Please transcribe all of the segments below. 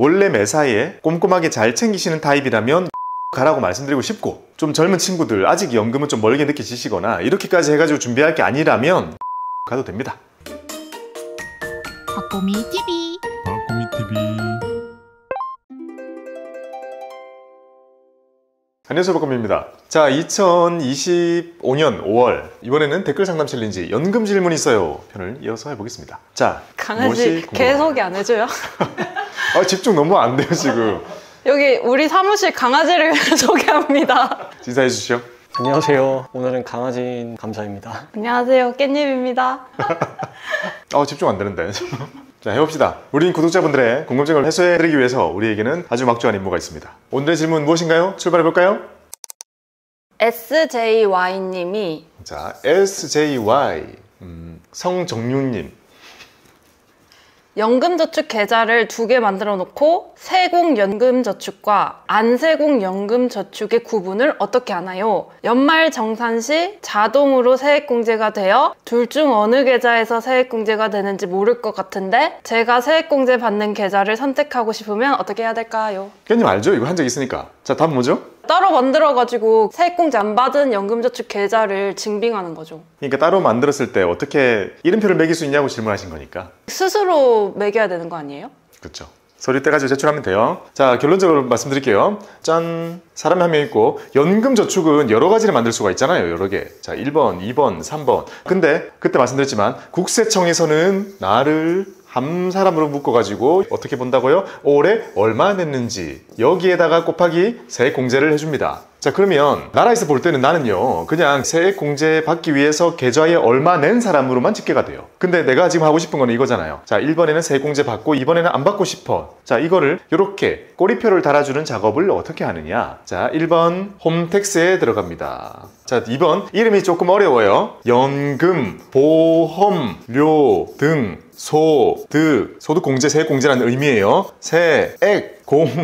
원래 매사에 꼼꼼하게 잘 챙기시는 타입이라면 가라고 말씀드리고 싶고, 좀 젊은 친구들 아직 연금은 좀 멀게 느끼시거나 이렇게까지 해가지고 준비할 게 아니라면 가도 됩니다. 박보미 TV. 박보미 TV. 안녕하세요, 박보미입니다. 자, 2025년 5월 이번에는 댓글 상담 챌린지 연금 질문 있어요 편을 이어서 해보겠습니다. 자, 강아지 개소개 안 해줘요? 집중 너무 안 돼요 지금. 여기 우리 사무실 강아지를 소개합니다. 인사해 주시죠. 안녕하세요. 오늘은 강아지인 감사입니다. 안녕하세요, 깻잎입니다. 집중 안 되는데. 자, 해봅시다. 우리 구독자분들의 궁금증을 해소해드리기 위해서 우리에게는 아주 막중한 임무가 있습니다. 오늘의 질문 무엇인가요? 출발해볼까요? SJY님이 자, SJY 성정윤님, 연금저축 계좌를 2개 만들어 놓고 세공연금저축과 안세공연금저축의 구분을 어떻게 하나요? 연말정산 시 자동으로 세액공제가 되어 둘 중 어느 계좌에서 세액공제가 되는지 모를 것 같은데 제가 세액공제 받는 계좌를 선택하고 싶으면 어떻게 해야 될까요? 깻님 알죠? 이거 한 적 있으니까. 자, 답은 뭐죠? 따로 만들어가지고 세액공제 안 받은 연금저축 계좌를 증빙하는 거죠. 그러니까 따로 만들었을 때 어떻게 이름표를 매길 수 있냐고 질문하신 거니까. 스스로 매겨야 되는 거 아니에요? 그렇죠. 서류 떼가지고 제출하면 돼요. 자, 결론적으로 말씀드릴게요. 짠! 사람이 한 명 있고, 연금저축은 여러 가지를 만들 수가 있잖아요. 여러 개. 자, 1번, 2번, 3번. 근데 그때 말씀드렸지만 국세청에서는 나를 한 사람으로 묶어가지고 어떻게 본다고요? 올해 얼마 냈는지 여기에다가 곱하기 세액공제를 해줍니다. 자, 그러면 나라에서 볼 때는 나는요 그냥 세액공제 받기 위해서 계좌에 얼마 낸 사람으로만 집계가 돼요. 근데 내가 지금 하고 싶은 거는 이거잖아요. 자, 1번에는 세액공제 받고 2번에는 안 받고 싶어. 자, 이거를 이렇게 꼬리표를 달아주는 작업을 어떻게 하느냐. 자, 1번 홈택스에 들어갑니다. 자, 2번 이름이 조금 어려워요. 연금, 보험료 등 소득, 소득공제, 세액공제라는 의미예요. 세액공제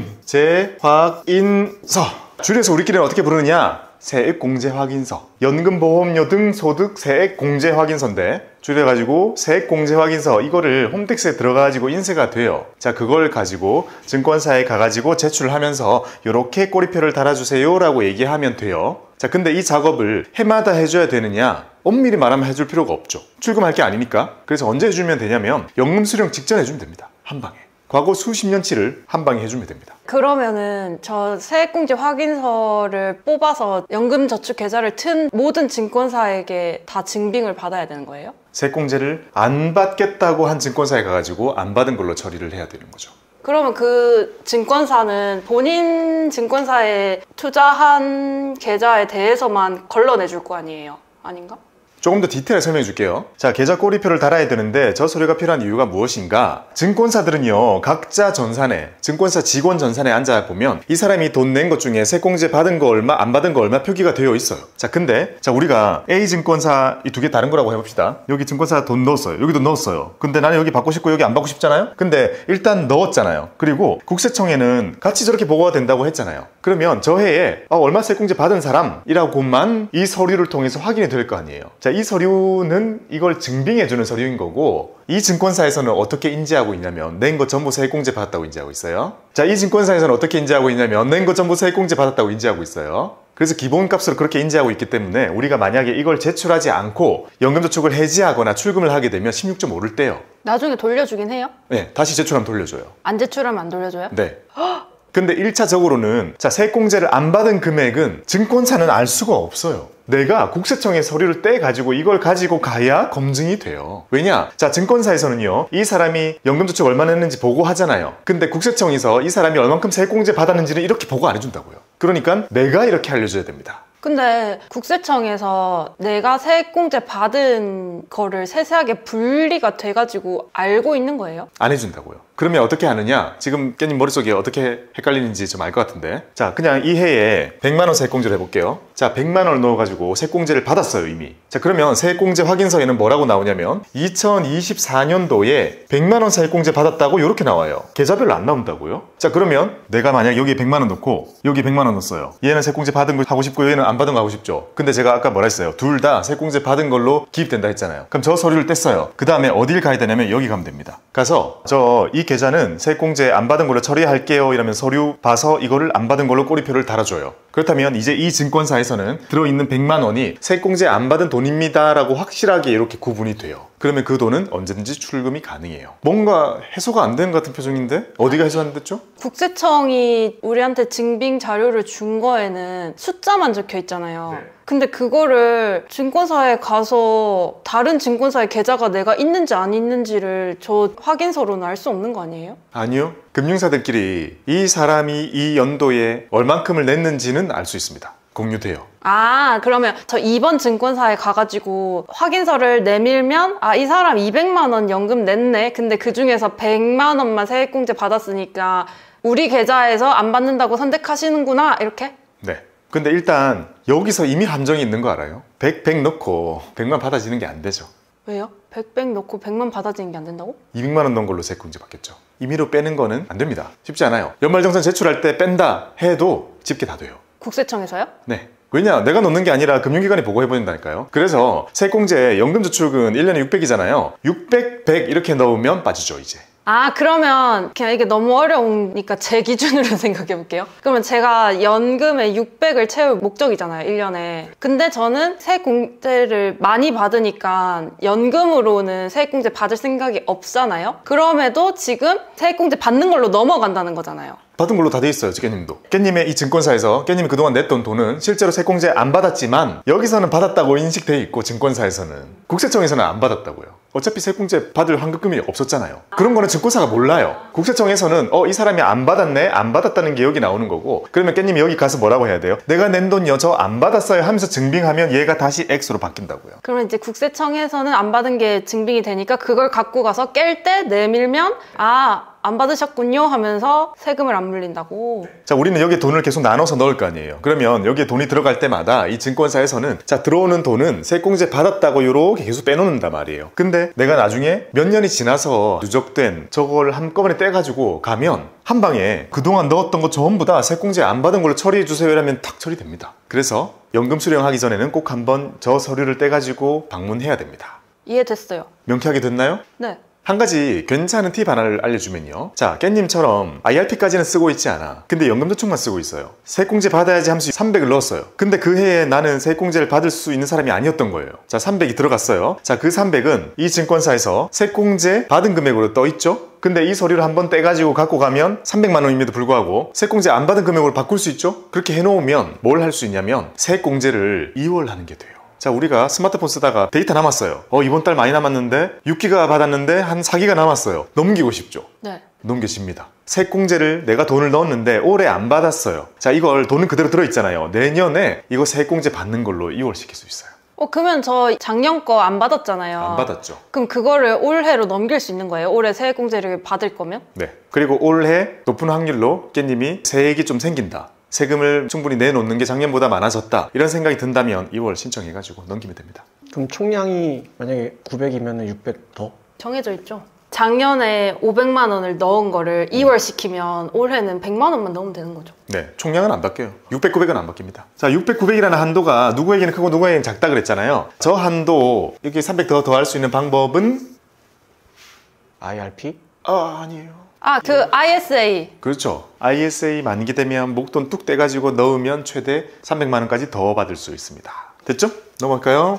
확인서. 줄여서 우리끼리는 어떻게 부르느냐? 세액공제 확인서. 연금보험료 등 소득 세액공제 확인서인데 줄여가지고 세액공제 확인서, 이거를 홈택스에 들어가가지고 인쇄가 돼요. 자, 그걸 가지고 증권사에 가가지고 제출을 하면서 이렇게 꼬리표를 달아주세요 라고 얘기하면 돼요. 자, 근데 이 작업을 해마다 해줘야 되느냐? 엄밀히 말하면 해줄 필요가 없죠. 출금할 게 아니니까. 그래서 언제 해주면 되냐면 연금 수령 직전에 해주면 됩니다. 한 방에. 과거 수십 년치를 한 방에 해주면 됩니다. 그러면은 저 세액공제 확인서를 뽑아서 연금저축 계좌를 튼 모든 증권사에게 다 증빙을 받아야 되는 거예요? 세액공제를 안 받겠다고 한 증권사에 가가지고 안 받은 걸로 처리를 해야 되는 거죠. 그러면 그 증권사는 본인 증권사에 투자한 계좌에 대해서만 걸러내줄 거 아니에요? 아닌가? 조금 더 디테일하게 설명해 줄게요. 자, 계좌 꼬리표를 달아야 되는데 저 서류가 필요한 이유가 무엇인가? 증권사들은요 각자 전산에, 증권사 직원 전산에 앉아보면 이 사람이 돈 낸 것 중에 세액공제 받은 거 얼마, 안 받은 거 얼마 표기가 되어 있어요. 자, 근데 우리가 A 증권사 이 두 개 다른 거라고 해봅시다. 여기 증권사 돈 넣었어요. 여기도 넣었어요. 근데 나는 여기 받고 싶고 여기 안 받고 싶잖아요. 근데 일단 넣었잖아요. 그리고 국세청에는 같이 저렇게 보고가 된다고 했잖아요. 그러면 저 해에 얼마 세액공제 받은 사람이라고만 이 서류를 통해서 확인이 될 거 아니에요. 자, 이 서류는 이걸 증빙해주는 서류인 거고, 이 증권사에서는 어떻게 인지하고 있냐면 낸 거 전부 세액공제 받았다고 인지하고 있어요. 자, 이 증권사에서는 어떻게 인지하고 있냐면 낸 거 전부 세액공제 받았다고 인지하고 있어요. 그래서 기본값으로 그렇게 인지하고 있기 때문에 우리가 만약에 이걸 제출하지 않고 연금저축을 해지하거나 출금을 하게 되면 16.5를 떼요. 나중에 돌려주긴 해요? 네, 다시 제출하면 돌려줘요. 안 제출하면 안 돌려줘요? 네. 근데 1차적으로는 자, 세액공제를 안 받은 금액은 증권사는 알 수가 없어요. 내가 국세청에 서류를 떼가지고 이걸 가지고 가야 검증이 돼요. 왜냐? 자, 증권사에서는요 이 사람이 연금저축 얼마 냈는지 보고하잖아요. 근데 국세청에서 이 사람이 얼만큼 세액공제 받았는지는 이렇게 보고 안 해준다고요. 그러니까 내가 이렇게 알려줘야 됩니다. 근데 국세청에서 내가 세액공제 받은 거를 세세하게 분리가 돼가지고 알고 있는 거예요? 안 해준다고요. 그러면 어떻게 하느냐? 지금 깻님 머릿속에 어떻게 헷갈리는지 좀 알 것 같은데, 자, 그냥 이 해에 100만 원 세액공제를 해볼게요. 자, 100만 원을 넣어가지고 세액공제를 받았어요 이미. 자, 그러면 세액공제 확인서에는 뭐라고 나오냐면 2024년도에 100만 원 세액공제 받았다고 이렇게 나와요. 계좌별로 안 나온다고요? 자, 그러면 내가 만약 여기 100만 원 넣고 여기 100만 원 넣었어요. 얘는 세액공제 받은 거 하고 싶고 얘는 안 받은 거 하고 싶죠. 근데 제가 아까 뭐라 했어요? 둘 다 세액공제 받은 걸로 기입된다 했잖아요. 그럼 저 서류를 뗐어요. 그 다음에 어딜 가야 되냐면 여기 가면 됩니다. 가서 이 이 계좌는 세액공제 안 받은 걸로 처리할게요 이러면 서류 봐서 이거를 안 받은 걸로 꼬리표를 달아줘요. 그렇다면 이제 이 증권사에서는 들어있는 100만 원이 세액공제 안 받은 돈입니다 라고 확실하게 이렇게 구분이 돼요. 그러면 그 돈은 언제든지 출금이 가능해요. 뭔가 해소가 안 되는 것 같은 표정인데 어디가 해소 안 됐죠? 국세청이 우리한테 증빙 자료를 준 거에는 숫자만 적혀 있잖아요. 근데 그거를 증권사에 가서 다른 증권사의 계좌가 내가 있는지 안 있는지를 저 확인서로는 알 수 없는 거 아니에요? 아니요. 금융사들끼리 이 사람이 이 연도에 얼만큼을 냈는지는 알 수 있습니다. 공유돼요. 아, 그러면 저 2번 증권사에 가가지고 확인서를 내밀면 아, 이 사람 200만 원 연금 냈네. 근데 그 중에서 100만 원만 세액공제 받았으니까 우리 계좌에서 안 받는다고 선택하시는구나. 이렇게? 네. 근데 일단 여기서 이미 함정이 있는 거 알아요? 100 넣고 100만 받아지는 게 안 되죠. 왜요? 100 넣고 100만 받아지는 게 안 된다고? 200만 원 넣은 걸로 세액공제 받겠죠. 임의로 빼는 거는 안 됩니다. 쉽지 않아요. 연말정산 제출할 때 뺀다 해도 집계 다 돼요. 국세청에서요? 네. 왜냐? 내가 넣는 게 아니라 금융기관이 보고해버린다니까요. 그래서 세액공제 연금저축은 1년에 600이잖아요. 600, 100 이렇게 넣으면 빠지죠, 이제. 아, 그러면 그냥 이게 너무 어려우니까 제 기준으로 생각해 볼게요. 그러면 제가 연금에 600을 채울 목적이잖아요, 1년에. 근데 저는 세액공제를 많이 받으니까 연금으로는 세액공제 받을 생각이 없잖아요. 그럼에도 지금 세액공제 받는 걸로 넘어간다는 거잖아요. 받은 걸로 다 돼 있어요, 깨님도. 깨님의 이 증권사에서 깨님이 그동안 냈던 돈은 실제로 세액공제 안 받았지만 여기서는 받았다고 인식돼 있고 증권사에서는 국세청에서는 안 받았다고요. 어차피 세액공제 받을 환급금이 없었잖아요. 그런 거는 증권사가 몰라요. 국세청에서는 이 사람이 안 받았네? 안 받았다는 게 여기 나오는 거고, 그러면 깨님이 여기 가서 뭐라고 해야 돼요? 내가 낸 돈요 저 안 받았어요 하면서 증빙하면 얘가 다시 X로 바뀐다고요. 그러면 이제 국세청에서는 안 받은 게 증빙이 되니까 그걸 갖고 가서 깰 때 내밀면 안 받으셨군요 하면서 세금을 안 물린다고. 자, 우리는 여기에 돈을 계속 나눠서 넣을 거 아니에요. 그러면 여기에 돈이 들어갈 때마다 이 증권사에서는 자, 들어오는 돈은 세액공제 받았다고 이렇게 계속 빼놓는단 말이에요. 근데 내가 나중에 몇 년이 지나서 누적된 저걸 한꺼번에 떼가지고 가면 한 방에 그동안 넣었던 거 전부 다 세액공제 안 받은 걸로 처리해 주세요 이러면 탁 처리됩니다. 그래서 연금 수령하기 전에는 꼭 한번 저 서류를 떼가지고 방문해야 됩니다. 이해됐어요. 명쾌하게 됐나요? 네. 한 가지 괜찮은 팁 하나를 알려주면요. 자, 깻님처럼 IRP까지는 쓰고 있지 않아. 근데 연금저축만 쓰고 있어요. 세액공제 받아야지 하면서 300을 넣었어요. 근데 그 해에 나는 세액공제를 받을 수 있는 사람이 아니었던 거예요. 자, 300이 들어갔어요. 자, 그 300은 이 증권사에서 세액공제 받은 금액으로 떠있죠? 근데 이 서류를 한번 떼가지고 갖고 가면 300만 원임에도 불구하고 세액공제 안 받은 금액으로 바꿀 수 있죠? 그렇게 해놓으면 뭘 할 수 있냐면 세액공제를 2월 하는 게 돼요. 자, 우리가 스마트폰 쓰다가 데이터 남았어요. 이번 달 많이 남았는데 6기가 받았는데 한 4기가 남았어요. 넘기고 싶죠? 네. 넘겨집니다. 세액공제를 내가 돈을 넣었는데 올해 안 받았어요. 자, 이걸 돈은 그대로 들어있잖아요. 내년에 이거 세액공제 받는 걸로 2월 시킬 수 있어요. 그러면 저 작년 거 안 받았잖아요. 안 받았죠. 그럼 그거를 올해로 넘길 수 있는 거예요? 올해 세액공제를 받을 거면? 네. 그리고 올해 높은 확률로 깻님이 세액이 좀 생긴다. 세금을 충분히 내놓는 게 작년보다 많아졌다. 이런 생각이 든다면 2월 신청해가지고 넘기면 됩니다. 그럼 총량이 만약에 900이면 600 더? 정해져 있죠. 작년에 500만 원을 넣은 거를 2월 시키면 올해는 100만 원만 넣으면 되는 거죠. 네, 총량은 안 바뀌어요. 600, 900은 안 바뀝니다. 자, 600, 900이라는 한도가 누구에게는 크고 누구에게는 작다 그랬잖아요. 저 한도 이렇게 300 더할 수 있는 방법은 IRP? 아니에요. 그 ISA. 그렇죠. ISA 만기되면 목돈 뚝 떼가지고 넣으면 최대 300만 원까지 더 받을 수 있습니다. 됐죠? 넘어갈까요?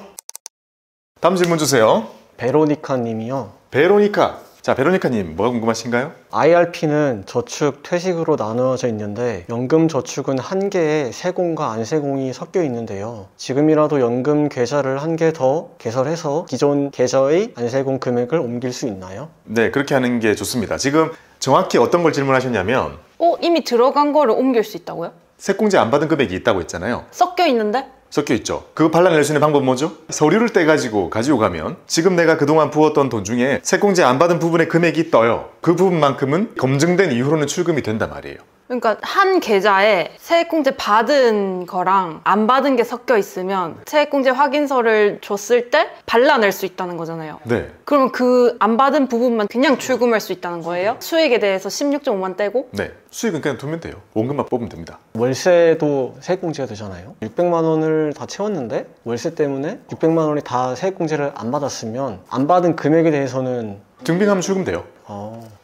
다음 질문 주세요. 베로니카 님이요. 베로니카. 자, 베로니카님 뭐가 궁금하신가요? IRP는 저축, 퇴직으로 나누어져 있는데 연금 저축은 한 개에 세공과 안세공이 섞여 있는데요. 지금이라도 연금 계좌를 한 개 더 개설해서 기존 계좌의 안세공 금액을 옮길 수 있나요? 네, 그렇게 하는 게 좋습니다. 지금 정확히 어떤 걸 질문하셨냐면 이미 들어간 거를 옮길 수 있다고요? 세액공제 안 받은 금액이 있다고 했잖아요. 섞여 있는데? 섞여 있죠. 그거 발라낼 수 있는 방법은 뭐죠? 서류를 떼가지고 가지고 가면 지금 내가 그동안 부었던 돈 중에 세액공제 안 받은 부분의 금액이 떠요. 그 부분만큼은 검증된 이후로는 출금이 된단 말이에요. 그러니까 한 계좌에 세액공제 받은 거랑 안 받은 게 섞여 있으면 세액공제 확인서를 줬을 때 발라낼 수 있다는 거잖아요. 네. 그러면 그 안 받은 부분만 그냥 출금할 수 있다는 거예요? 수익에 대해서 16.5만 떼고? 네. 수익은 그냥 두면 돼요. 원금만 뽑으면 됩니다. 월세도 세액공제가 되잖아요. 600만 원을 다 채웠는데 월세 때문에 600만 원이 다 세액공제를 안 받았으면 안 받은 금액에 대해서는 증빙하면 출금돼요.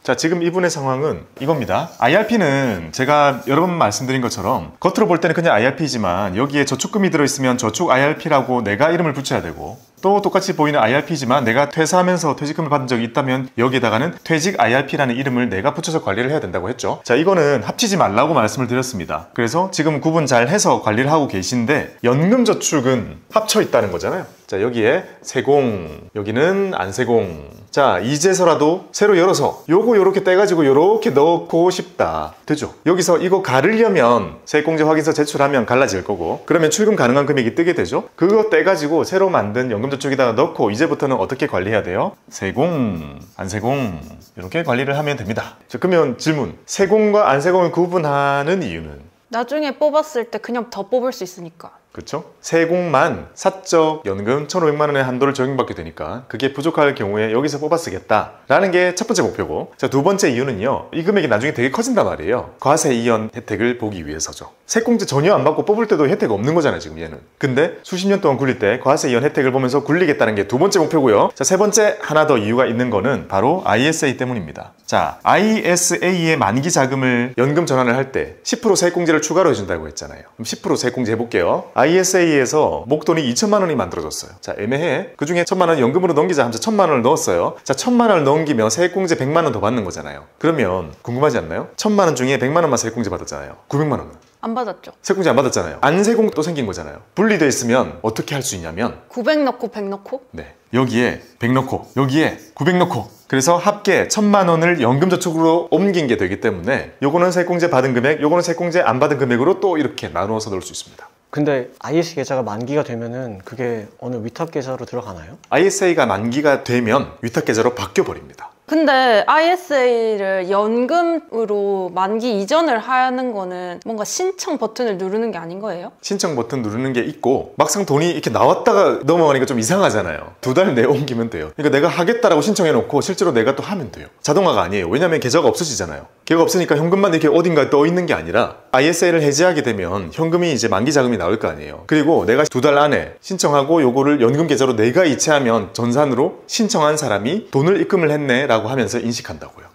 자, 지금 이분의 상황은 이겁니다. IRP는 제가 여러 번 말씀드린 것처럼 겉으로 볼 때는 그냥 IRP지만 여기에 저축금이 들어있으면 저축 IRP라고 내가 이름을 붙여야 되고, 또 똑같이 보이는 IRP지만 내가 퇴사하면서 퇴직금을 받은 적이 있다면 여기에다가는 퇴직 IRP라는 이름을 내가 붙여서 관리를 해야 된다고 했죠. 자, 이거는 합치지 말라고 말씀을 드렸습니다. 그래서 지금 구분 잘 해서 관리를 하고 계신데, 연금저축은 합쳐 있다는 거잖아요. 자, 여기에 세공, 여기는 안세공. 자, 이제서라도 새로 열어서 요거 요렇게 떼가지고 요렇게 넣고 싶다. 되죠? 여기서 이거 가르려면 세액공제 확인서 제출하면 갈라질 거고, 그러면 출금 가능한 금액이 뜨게 되죠? 그거 떼가지고 새로 만든 연금저축에다가 넣고 이제부터는 어떻게 관리해야 돼요? 세공, 안세공 이렇게 관리를 하면 됩니다. 자, 그러면 질문, 세공과 안세공을 구분하는 이유는? 나중에 뽑았을 때 그냥 더 뽑을 수 있으니까. 그렇죠? 세공만 사적 연금 1,500만 원의 한도를 적용받게 되니까 그게 부족할 경우에 여기서 뽑아 쓰겠다라는 게 첫 번째 목표고, 자, 두 번째 이유는요, 이 금액이 나중에 되게 커진단 말이에요. 과세 이연 혜택을 보기 위해서죠. 세공제 전혀 안 받고 뽑을 때도 혜택 없는 거잖아요, 지금 얘는. 근데 수십 년 동안 굴릴 때 과세 이연 혜택을 보면서 굴리겠다는 게 두 번째 목표고요. 자, 세 번째 하나 더 이유가 있는 거는 바로 ISA 때문입니다. 자, ISA의 만기 자금을 연금 전환을 할 때 10% 세액공제를 추가로 해준다고 했잖아요. 그럼 10% 세액공제 해볼게요. ISA에서 목돈이 2천만 원이 만들어졌어요. 자, 애매해. 그 중에 1,000만 원 연금으로 넘기자 하면서 1,000만 원을 넣었어요. 자, 1,000만 원을 넘기면 세액공제 100만 원 더 받는 거잖아요. 그러면 궁금하지 않나요? 1,000만 원 중에 100만 원만 세액공제 받았잖아요. 900만 원은 안 받았죠. 세액공제 안 받았잖아요. 안세공 또 생긴 거잖아요. 분리되어 있으면 어떻게 할 수 있냐면 900 넣고 100 넣고? 네, 여기에 100 넣고 여기에 900 넣고, 그래서 합계 1,000만 원을 연금저축으로 옮긴 게 되기 때문에 요거는 세액공제 받은 금액, 요거는 세액공제 안 받은 금액으로 또 이렇게 나누어서 넣을 수 있습니다. 근데 IS 계좌가 만기가 되면은 그게 어느 위탁 계좌로 들어가나요? ISA가 만기가 되면 위탁계좌로 바뀌어버립니다. 근데 ISA를 연금으로 만기 이전을 하는 거는 뭔가 신청 버튼을 누르는 게 아닌 거예요? 신청 버튼 누르는 게 있고, 막상 돈이 이렇게 나왔다가 넘어가니까 좀 이상하잖아요. 2달 내에 옮기면 돼요. 그러니까 내가 하겠다라고 신청해놓고 실제로 내가 또 하면 돼요. 자동화가 아니에요. 왜냐면 계좌가 없어지잖아요. 계좌가 없으니까 현금만 이렇게 어딘가에 떠 있는 게 아니라 ISA를 해지하게 되면 현금이 이제 만기 자금이 나올 거 아니에요. 그리고 내가 2달 안에 신청하고 요거를 연금 계좌로 내가 이체하면 전산으로 신청한 사람이 돈을 입금을 했네 라고 하면서 인식한다고요.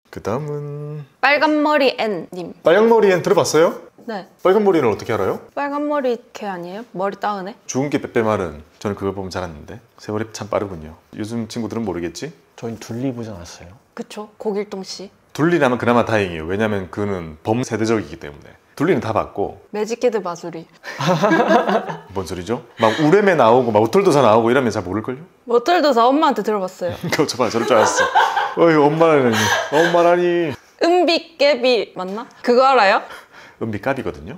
그 다음은 빨간머리 N님. 빨간머리엔 들어봤어요? 네. 빨간머리는 어떻게 알아요? 빨간머리 걔 아니에요? 머리 따은애? 죽은 게 빼빼말은 저는 그걸 보면 잘 아는데 세월이 참 빠르군요. 요즘 친구들은 모르겠지? 저희 둘리 보지 않았어요. 그쵸. 고길동 씨. 둘리라면 그나마 다행이에요. 왜냐면 그는 범세대적이기 때문에. 둘리는 다 봤고. 매직키드 마술이. 뭔 소리죠? 막 우레메 나오고 막 우털도사 나오고 이러면 잘 모를걸요? 머털도사 엄마한테 들어봤어요. 그거 저봐, 저럴 줄 알았어. 어이, 엄마라니. 은비깨비 맞나? 그거 알아요? 은비까비거든요.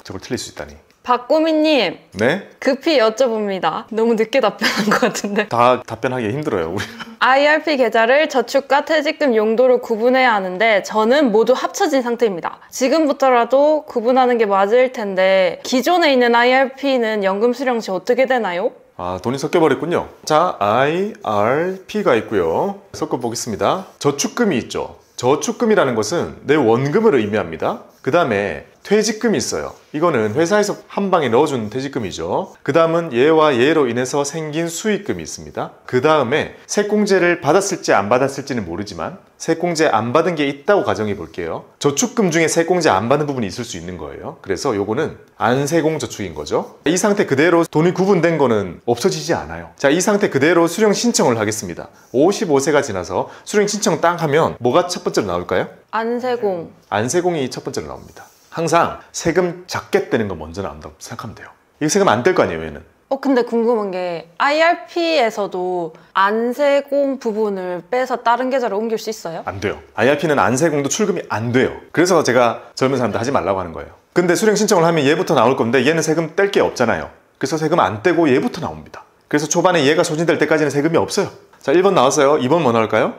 저걸 틀릴 수 있다니. 박고미님. 네? 급히 여쭤봅니다. 너무 늦게 답변한 것 같은데. 다 답변하기 힘들어요, 우리. IRP 계좌를 저축과 퇴직금 용도로 구분해야 하는데 저는 모두 합쳐진 상태입니다. 지금부터라도 구분하는 게 맞을 텐데 기존에 있는 IRP는 연금 수령 시 어떻게 되나요? 아, 돈이 섞여버렸군요. 자, IRP가 있고요. 섞어보겠습니다. 저축금이 있죠. 저축금이라는 것은 내 원금을 의미합니다. 그 다음에 퇴직금이 있어요. 이거는 회사에서 한 방에 넣어준 퇴직금이죠. 그 다음은 얘와 얘로 인해서 생긴 수익금이 있습니다. 그 다음에 세액공제를 받았을지 안 받았을지는 모르지만 세액공제 안 받은 게 있다고 가정해 볼게요. 저축금 중에 세액공제 안 받은 부분이 있을 수 있는 거예요. 그래서 요거는 안세공저축인 거죠. 이 상태 그대로 돈이 구분된 거는 없어지지 않아요. 자, 이 상태 그대로 수령 신청을 하겠습니다. 55세가 지나서 수령 신청 딱 하면 뭐가 첫 번째로 나올까요? 안세공. 안세공이 첫 번째로 나옵니다. 항상 세금 작게 떼는 거 먼저 나온다고 생각하면 돼요. 이거 세금 안 뗄 거 아니에요, 얘는. 근데 궁금한 게 IRP에서도 안세공 부분을 빼서 다른 계좌로 옮길 수 있어요? 안 돼요. IRP는 안세공도 출금이 안 돼요. 그래서 제가 젊은 사람들 하지 말라고 하는 거예요. 근데 수령 신청을 하면 얘부터 나올 건데 얘는 세금 뗄 게 없잖아요. 그래서 세금 안 떼고 얘부터 나옵니다. 그래서 초반에 얘가 소진될 때까지는 세금이 없어요. 자, 1번 나왔어요. 2번 뭐 나올까요?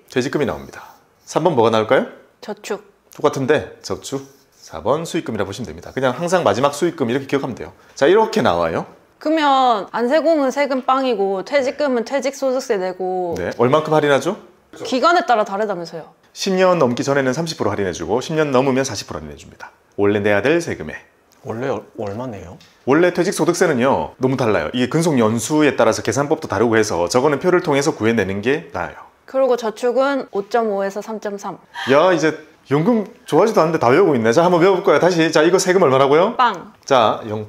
퇴직금이 나옵니다. 3번 뭐가 나올까요? 저축. 똑같은데 저축. 4번 수익금이라 보시면 됩니다. 그냥 항상 마지막 수익금 이렇게 기억하면 돼요. 자, 이렇게 나와요. 그러면 안세공은 세금 빵이고 퇴직금은 퇴직소득세 내고 네, 얼만큼 할인하죠? 기간에 따라 다르다면서요? 10년 넘기 전에는 30% 할인해주고 10년 넘으면 40% 할인해줍니다. 원래 내야 될 세금에. 원래 얼마네요? 원래 퇴직소득세는요 너무 달라요. 이게 근속 연수에 따라서 계산법도 다르고 해서 저거는 표를 통해서 구해내는 게 나아요. 그리고 저축은 5.5에서 3.3. 야 이제 연금 좋아하지도 않는데 다 외우고 있네. 자 한번 외워볼 거야 다시. 자 이거 세금 얼마라고요? 빵. 자 0%.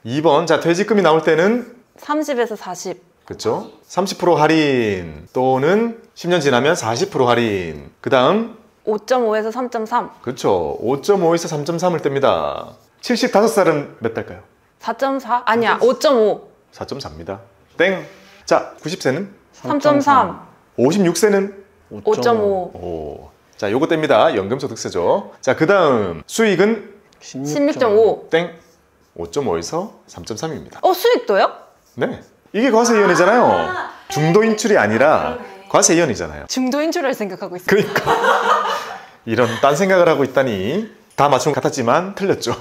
2번 자 퇴직금이 나올 때는 30에서 40. 그쵸? 30% 할인 또는 10년 지나면 40% 할인. 그 다음 5.5에서 3.3. 그쵸 5.5에서 3.3을 뗍니다. 75살은 몇 달까요? 4.4? 아니야, 5.5. 4.4입니다. 땡. 자 90세는? 3.3. 56세는? 5.5. 오. 자 요거 뗍니다. 연금소득세죠. 자 그 다음 수익은? 16.5. 땡. 5.5에서 3.3입니다. 수익도요? 네. 이게 과세이연이잖아요. 중도 인출이 아니라 과세이연이잖아요. 중도 인출을 생각하고 있어요. 그러니까 이런 딴 생각을 하고 있다니. 다 맞춘 것 같았지만 틀렸죠.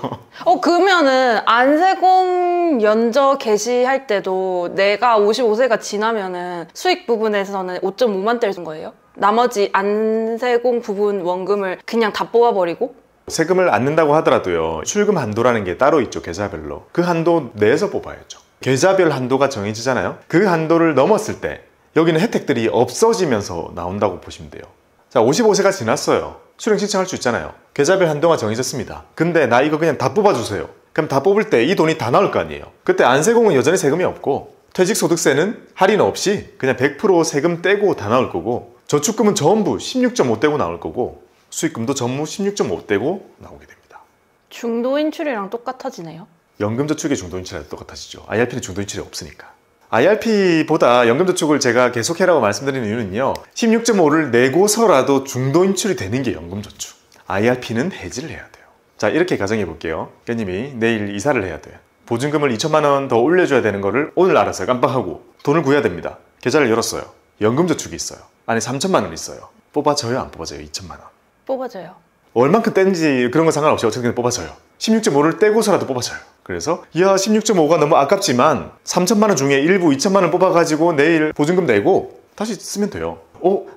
그러면은 안세공 연저 개시할 때도 내가 55세가 지나면은 수익 부분에서는 5.5만 떼를 준 거예요? 나머지 안세공 부분 원금을 그냥 다 뽑아버리고? 세금을 안 낸다고 하더라도요 출금 한도라는 게 따로 있죠. 계좌별로. 그 한도 내에서 뽑아야죠. 계좌별 한도가 정해지잖아요. 그 한도를 넘었을 때 여기는 혜택들이 없어지면서 나온다고 보시면 돼요. 자 55세가 지났어요. 수령 신청할 수 있잖아요. 계좌별 한도가 정해졌습니다. 근데 나 이거 그냥 다 뽑아주세요. 그럼 다 뽑을 때 이 돈이 다 나올 거 아니에요. 그때 안세공은 여전히 세금이 없고 퇴직소득세는 할인 없이 그냥 100% 세금 떼고 다 나올 거고 저축금은 전부 16.5 떼고 나올 거고 수익금도 전부 16.5 떼고 나오게 됩니다. 중도 인출이랑 똑같아지네요. 연금저축의 중도인출이랑 똑같아지죠. IRP는 중도인출이 없으니까. IRP보다 연금저축을 제가 계속 해라고 말씀드리는 이유는요 16.5를 내고서라도 중도인출이 되는 게 연금저축. IRP는 해지를 해야 돼요. 자 이렇게 가정해 볼게요. 깨님이 내일 이사를 해야 돼요. 보증금을 2천만 원 더 올려줘야 되는 거를 오늘 알았어요. 깜빡하고 돈을 구해야 됩니다. 계좌를 열었어요. 연금저축이 있어요. 안에 3천만 원 있어요. 뽑아줘요 안 뽑아줘요? 2천만 원. 뽑아줘요. 얼만큼 떼는지 그런 건 상관없이 어쨌든 뽑아줘요. 16.5를 떼고서라도 뽑아줘요. 그래서 야 16.5가 너무 아깝지만 3천만 원 중에 일부 2천만 원 뽑아가지고 내일 보증금 내고 다시 쓰면 돼요.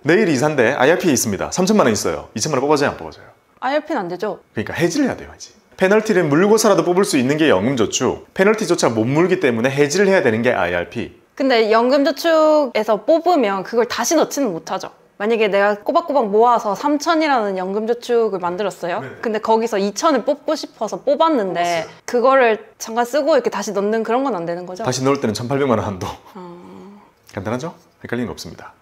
내일 이사인데 IRP에 있습니다. 3천만 원 있어요. 2천만 원 뽑아줘요 안 뽑아줘요? IRP는 안 되죠? 그러니까 해지를 해야 돼요. 해지. 페널티를 물고서라도 뽑을 수 있는 게 연금저축. 페널티조차 못 물기 때문에 해지를 해야 되는 게 IRP. 근데 연금저축에서 뽑으면 그걸 다시 넣지는 못하죠. 만약에 내가 꼬박꼬박 모아서 3천이라는 연금저축을 만들었어요. 네. 근데 거기서 2천을 뽑고 싶어서 뽑았는데 그거를 잠깐 쓰고 이렇게 다시 넣는 그런 건 안 되는 거죠? 다시 넣을 때는 1,800만 원 한도. 간단하죠? 헷갈리는 거 없습니다.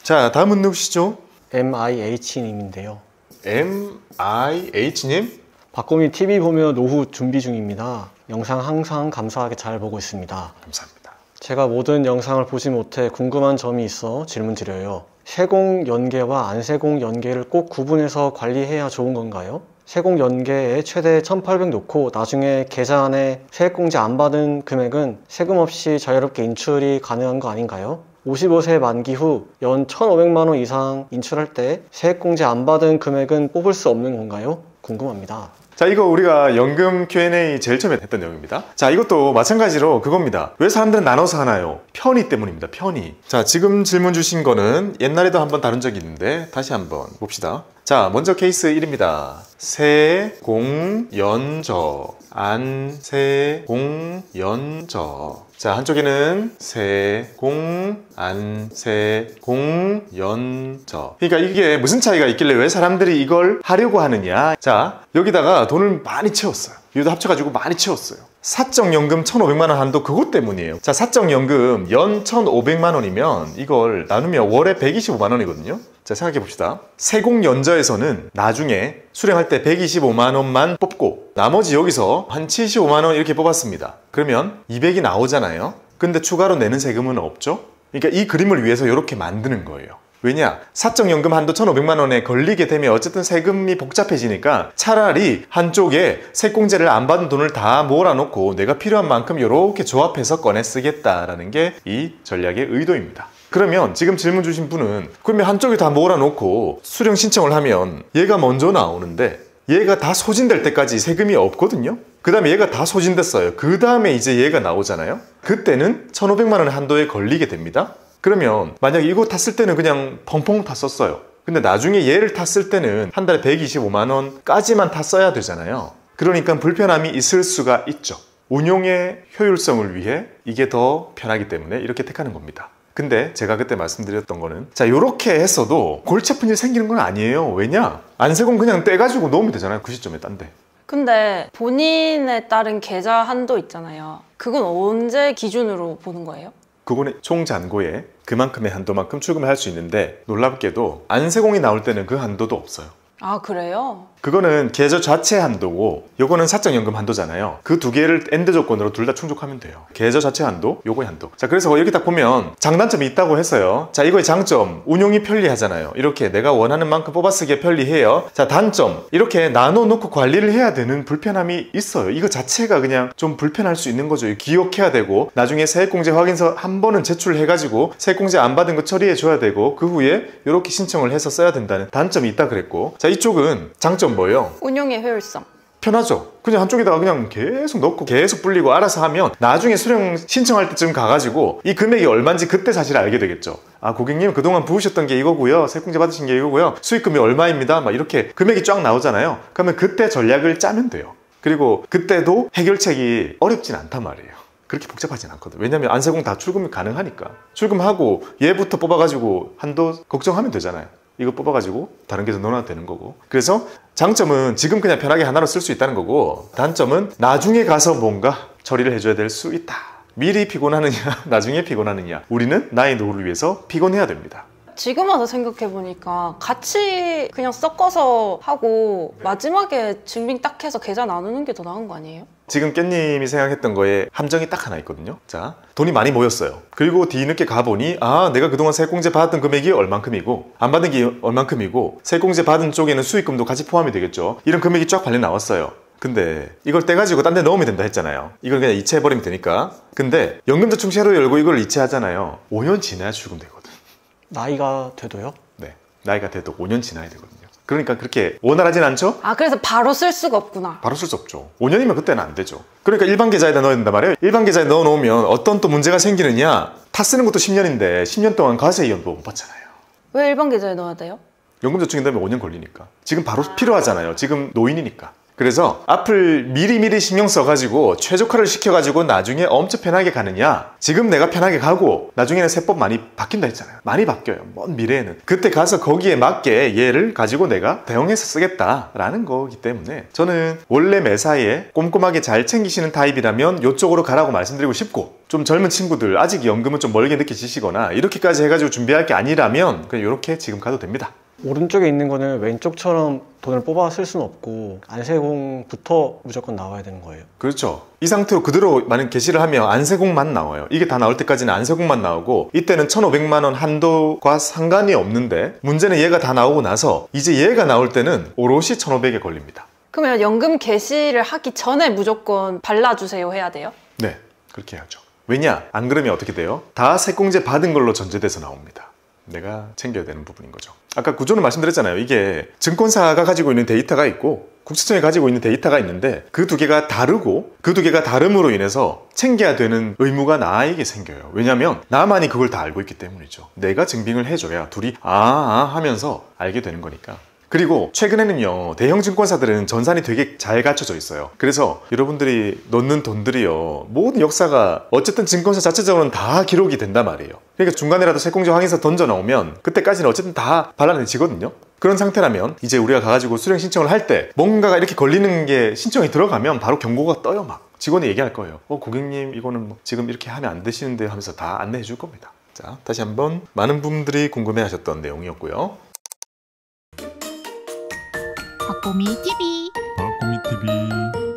자 다음은 누구시죠? MIH님인데요. MIH님? 박고미 TV 보며 노후 준비 중입니다. 영상 항상 감사하게 잘 보고 있습니다. 감사합니다. 제가 모든 영상을 보지 못해 궁금한 점이 있어 질문드려요. 세공 연계와 안세공 연계를 꼭 구분해서 관리해야 좋은 건가요? 세공 연계에 최대 1,800 놓고 나중에 계좌 안에 세액공제 안 받은 금액은 세금 없이 자유롭게 인출이 가능한 거 아닌가요? 55세 만기 후 연 1,500만 원 이상 인출할 때 세액공제 안 받은 금액은 뽑을 수 없는 건가요? 궁금합니다. 자 이거 우리가 연금 Q&A 제일 처음에 했던 내용입니다. 자 이것도 마찬가지로 그겁니다. 왜 사람들은 나눠서 하나요? 편의 때문입니다. 편의. 자 지금 질문 주신 거는 옛날에도 한번 다룬 적이 있는데 다시 한번 봅시다. 자 먼저 케이스 1입니다. 세공연저 안세공연저. 자 한쪽에는 세공안세공연저. 그러니까 이게 무슨 차이가 있길래 왜 사람들이 이걸 하려고 하느냐. 자 여기다가 돈을 많이 채웠어요. 이것도 합쳐가지고 많이 채웠어요. 사적연금 1,500만 원 한도 그것 때문이에요. 자 사적연금 연 1,500만 원이면 이걸 나누면 월에 125만 원이거든요. 자 생각해 봅시다. 세공연저에서는 나중에 수령할 때 125만 원만 뽑고 나머지 여기서 한 75만 원 이렇게 뽑았습니다. 그러면 200이 나오잖아요. 근데 추가로 내는 세금은 없죠. 그러니까 이 그림을 위해서 이렇게 만드는 거예요. 왜냐? 사적연금 한도 1,500만 원에 걸리게 되면 어쨌든 세금이 복잡해지니까 차라리 한쪽에 세공제를 안 받은 돈을 다 몰아놓고 내가 필요한 만큼 이렇게 조합해서 꺼내 쓰겠다라는 게 이 전략의 의도입니다. 그러면 지금 질문 주신 분은 그러면 한쪽에 다 몰아놓고 수령 신청을 하면 얘가 먼저 나오는데 얘가 다 소진될 때까지 세금이 없거든요. 그 다음에 얘가 다 소진됐어요. 그 다음에 이제 얘가 나오잖아요. 그때는 1,500만 원의 한도에 걸리게 됩니다. 그러면 만약에 이거 탔을 때는 그냥 펑펑 탔었어요. 근데 나중에 얘를 탔을 때는 한 달에 125만 원까지만 탔어야 되잖아요. 그러니까 불편함이 있을 수가 있죠. 운용의 효율성을 위해 이게 더 편하기 때문에 이렇게 택하는 겁니다. 근데 제가 그때 말씀드렸던 거는 자, 요렇게 했어도 골치 아픈 일 생기는 건 아니에요. 왜냐? 안세공 그냥 떼가지고 놓으면 되잖아요. 그 시점에 딴 데. 근데 본인에 따른 계좌 한도 있잖아요. 그건 언제 기준으로 보는 거예요? 그거는 총 잔고에 그만큼의 한도만큼 출금을 할 수 있는데 놀랍게도 안세공이 나올 때는 그 한도도 없어요. 아, 그래요? 그거는 계좌 자체 한도고 요거는 사적연금 한도잖아요. 그 두 개를 엔드 조건으로 둘 다 충족하면 돼요. 계좌 자체 한도, 요거의 한도. 자, 그래서 이렇게 딱 보면 장단점이 있다고 했어요. 자, 이거의 장점, 운용이 편리하잖아요. 이렇게 내가 원하는 만큼 뽑아쓰기에 편리해요. 자, 단점, 이렇게 나눠놓고 관리를 해야 되는 불편함이 있어요. 이거 자체가 그냥 좀 불편할 수 있는 거죠. 기억해야 되고 나중에 세액공제 확인서 한 번은 제출해가지고 세액공제 안 받은 거 처리해줘야 되고 그 후에 이렇게 신청을 해서 써야 된다는 단점이 있다 그랬고, 자, 이쪽은 장점 뭐예요? 운용의 효율성. 편하죠. 그냥 한쪽에다가 그냥 계속 넣고 계속 불리고 알아서 하면 나중에 수령 신청할 때쯤 가가지고 이 금액이 얼마인지 그때 사실 알게 되겠죠. 아, 고객님 그동안 부으셨던 게 이거고요. 세액공제 받으신 게 이거고요. 수익금이 얼마입니다. 막 이렇게 금액이 쫙 나오잖아요. 그러면 그때 전략을 짜면 돼요. 그리고 그때도 해결책이 어렵진 않단 말이에요. 그렇게 복잡하진 않거든. 왜냐면 안세공 다 출금이 가능하니까. 출금하고 얘부터 뽑아가지고 한도 걱정하면 되잖아요. 이거 뽑아가지고 다른 계좌 넣어놔도 되는 거고. 그래서 장점은 지금 그냥 편하게 하나로 쓸 수 있다는 거고, 단점은 나중에 가서 뭔가 처리를 해줘야 될 수 있다. 미리 피곤하느냐 나중에 피곤하느냐, 우리는 나의 노후를 위해서 피곤해야 됩니다. 지금 와서 생각해보니까 같이 그냥 섞어서 하고 마지막에 증빙 딱 해서 계좌 나누는 게 더 나은 거 아니에요? 지금 깻님이 생각했던 거에 함정이 딱 하나 있거든요. 자, 돈이 많이 모였어요. 그리고 뒤늦게 가보니 아, 내가 그동안 세액공제 받았던 금액이 얼만큼이고 안 받은 게 얼만큼이고 세액공제 받은 쪽에는 수익금도 같이 포함이 되겠죠. 이런 금액이 쫙 발려 나왔어요. 근데 이걸 떼가지고 딴 데 넣으면 된다 했잖아요. 이걸 그냥 이체해버리면 되니까. 근데 연금저축 새로 열고 이걸 이체하잖아요. 5년 지나야 출금되거든. 나이가 돼도요? 네, 나이가 돼도 5년 지나야 되거든요. 그러니까 그렇게 원활하진 않죠? 아, 그래서 바로 쓸 수가 없구나. 바로 쓸 수 없죠. 5년이면 그때는 안 되죠. 그러니까 일반 계좌에다 넣어야 된단 말이에요. 일반 계좌에 넣어놓으면 어떤 또 문제가 생기느냐, 타 쓰는 것도 10년인데 10년 동안 과세이연도 못 받잖아요. 왜 일반 계좌에 넣어야 돼요? 연금저축인다면 5년 걸리니까. 지금 바로 필요하잖아요. 지금 노인이니까. 그래서 앞을 미리미리 신경 써가지고 최적화를 시켜가지고 나중에 엄청 편하게 가느냐, 지금 내가 편하게 가고 나중에는 세법 많이 바뀐다 했잖아요. 많이 바뀌어요. 먼 미래에는. 그때 가서 거기에 맞게 얘를 가지고 내가 대응해서 쓰겠다라는 거기 때문에 저는 원래 매사에 꼼꼼하게 잘 챙기시는 타입이라면 이쪽으로 가라고 말씀드리고 싶고, 좀 젊은 친구들 아직 연금은 좀 멀게 느끼시거나 이렇게까지 해가지고 준비할 게 아니라면 그냥 이렇게 지금 가도 됩니다. 오른쪽에 있는 거는 왼쪽처럼 돈을 뽑아 쓸 수는 없고 안세공부터 무조건 나와야 되는 거예요. 그렇죠. 이 상태로 그대로 만약 게시를 하면 안세공만 나와요. 이게 다 나올 때까지는 안세공만 나오고 이때는 1,500만 원 한도과 상관이 없는데, 문제는 얘가 다 나오고 나서 이제 얘가 나올 때는 오롯이 1,500에 걸립니다. 그러면 연금 개시를 하기 전에 무조건 발라주세요 해야 돼요? 네, 그렇게 해야죠. 왜냐? 안 그러면 어떻게 돼요? 다 세공제 받은 걸로 전제돼서 나옵니다. 내가 챙겨야 되는 부분인 거죠. 아까 구조는 말씀드렸잖아요. 이게 증권사가 가지고 있는 데이터가 있고 국세청이 가지고 있는 데이터가 있는데 그 두 개가 다르고 그 두 개가 다름으로 인해서 챙겨야 되는 의무가 나에게 생겨요. 왜냐면 나만이 그걸 다 알고 있기 때문이죠. 내가 증빙을 해줘야 둘이 하면서 알게 되는 거니까. 그리고 최근에는요, 대형 증권사들은 전산이 되게 잘 갖춰져 있어요. 그래서 여러분들이 넣는 돈들이요, 모든 역사가 어쨌든 증권사 자체적으로는 다 기록이 된단 말이에요. 그러니까 중간에라도 세공제 확인서 던져 나오면 그때까지는 어쨌든 다 발라내지거든요. 그런 상태라면 이제 우리가 가가지고 수령 신청을 할 때 뭔가가 이렇게 걸리는 게 신청이 들어가면 바로 경고가 떠요. 막 직원이 얘기할 거예요. 고객님 이거는 뭐 지금 이렇게 하면 안 되시는데 하면서 다 안내해 줄 겁니다. 자, 다시 한번 많은 분들이 궁금해 하셨던 내용이었고요. 박보미 TV. 박보미 TV.